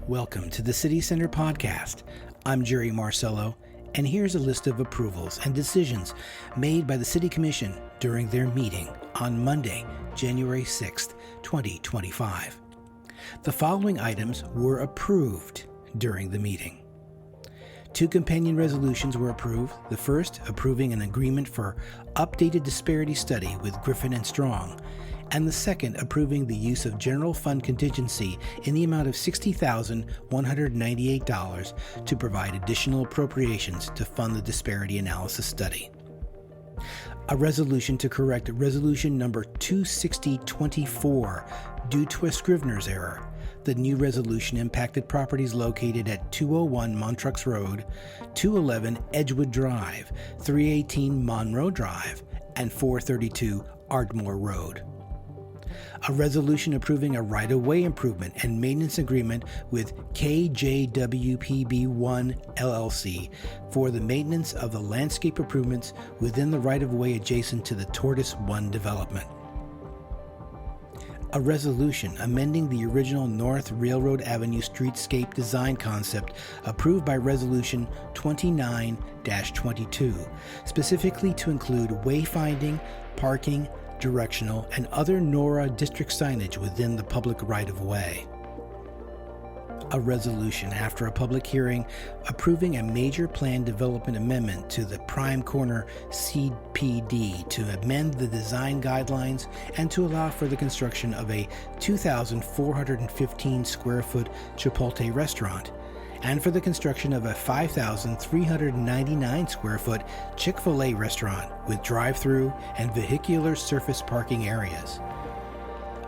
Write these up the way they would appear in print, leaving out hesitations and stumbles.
Welcome to the City Center Podcast. I'm Jerry Marcello, and here's a list of approvals and decisions made by the City Commission during their meeting on Monday, January 6th, 2025. The following items were approved during the meeting. 2 companion resolutions were approved. The first, approving an agreement for updated disparity study with Griffin and Strong, and the second, approving the use of general fund contingency in the amount of $60,198 to provide additional appropriations to fund the disparity analysis study. A resolution to correct resolution number 26024 due to a Scrivener's error. The new resolution impacted properties located at 201 Montrux Road, 211 Edgewood Drive, 318 Monroe Drive, and 432 Ardmore Road. A resolution approving a right-of-way improvement and maintenance agreement with KJWPB-1 LLC for the maintenance of the landscape improvements within the right-of-way adjacent to the Tortoise 1 development. A resolution amending the original North Railroad Avenue streetscape design concept approved by Resolution 29-22, specifically to include wayfinding, parking, directional, and other NORA district signage within the public right-of-way. A resolution after a public hearing approving a major plan development amendment to the Prime Corner CPD to amend the design guidelines and to allow for the construction of a 2,415 square foot Chipotle restaurant, and for the construction of a 5,399 square foot Chick-fil-A restaurant with drive-through and vehicular surface parking areas.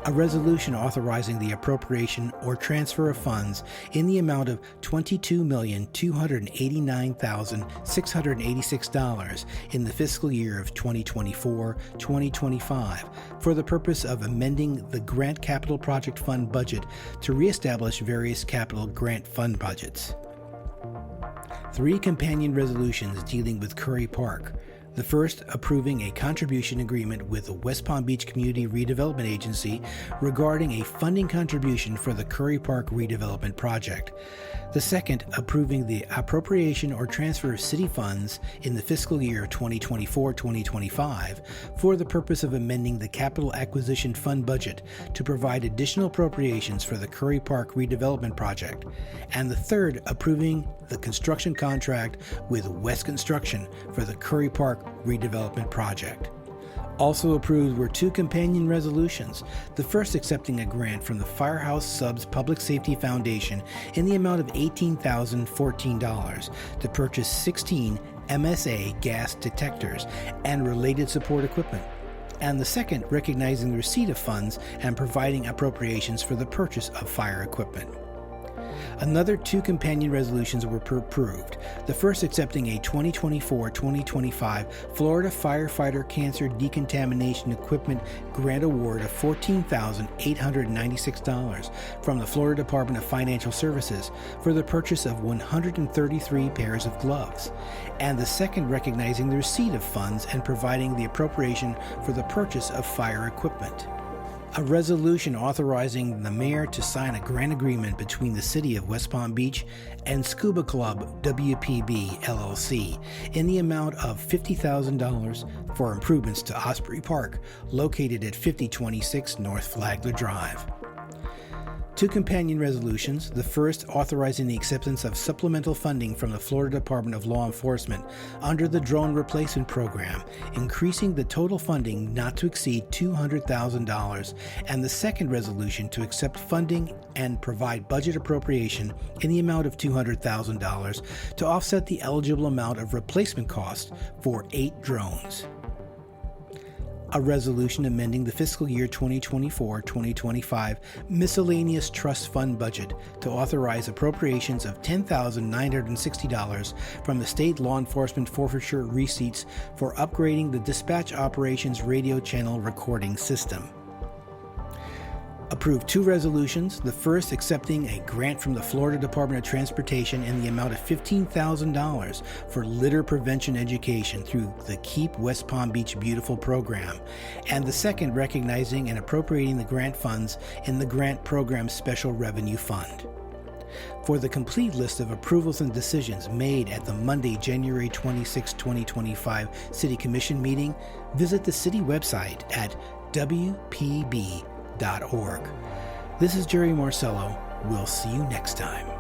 A resolution authorizing the appropriation or transfer of funds in the amount of $22,289,686 in the fiscal year of 2024-2025 for the purpose of amending the Grant Capital Project Fund budget to reestablish various capital grant fund budgets. 3 companion resolutions dealing with Curry Park. The first, approving a contribution agreement with the West Palm Beach Community Redevelopment Agency regarding a funding contribution for the Curry Park redevelopment project. The second, approving the appropriation or transfer of city funds in the fiscal year 2024-2025 for the purpose of amending the Capital Acquisition Fund budget to provide additional appropriations for the Curry Park redevelopment project. And the third, approving the construction contract with West Construction for the Curry Park redevelopment project. Also approved were 2 companion resolutions, the first accepting a grant from the Firehouse Subs Public Safety Foundation in the amount of $18,014 to purchase 16 MSA gas detectors and related support equipment, and the second recognizing the receipt of funds and providing appropriations for the purchase of fire equipment. Another 2 companion resolutions were approved, the first accepting a 2024-2025 Florida Firefighter Cancer Decontamination Equipment Grant Award of $14,896 from the Florida Department of Financial Services for the purchase of 133 pairs of gloves, and the second recognizing the receipt of funds and providing the appropriation for the purchase of fire equipment. A resolution authorizing the mayor to sign a grant agreement between the City of West Palm Beach and Scuba Club WPB LLC in the amount of $50,000 for improvements to Osprey Park, located at 5026 North Flagler Drive. 2 companion resolutions, the first authorizing the acceptance of supplemental funding from the Florida Department of Law Enforcement under the Drone Replacement Program, increasing the total funding not to exceed $200,000, and the second resolution to accept funding and provide budget appropriation in the amount of $200,000 to offset the eligible amount of replacement costs for 8 drones. A resolution amending the fiscal year 2024-2025 miscellaneous trust fund budget to authorize appropriations of $10,960 from the state law enforcement forfeiture receipts for upgrading the dispatch operations radio channel recording system. Approved 2 resolutions, the first accepting a grant from the Florida Department of Transportation in the amount of $15,000 for litter prevention education through the Keep West Palm Beach Beautiful program, and the second recognizing and appropriating the grant funds in the Grant Program Special Revenue Fund. For the complete list of approvals and decisions made at the Monday, January 26, 2025 City Commission meeting, visit the city website at WPB.org. This is Jerry Marcello. We'll see you next time.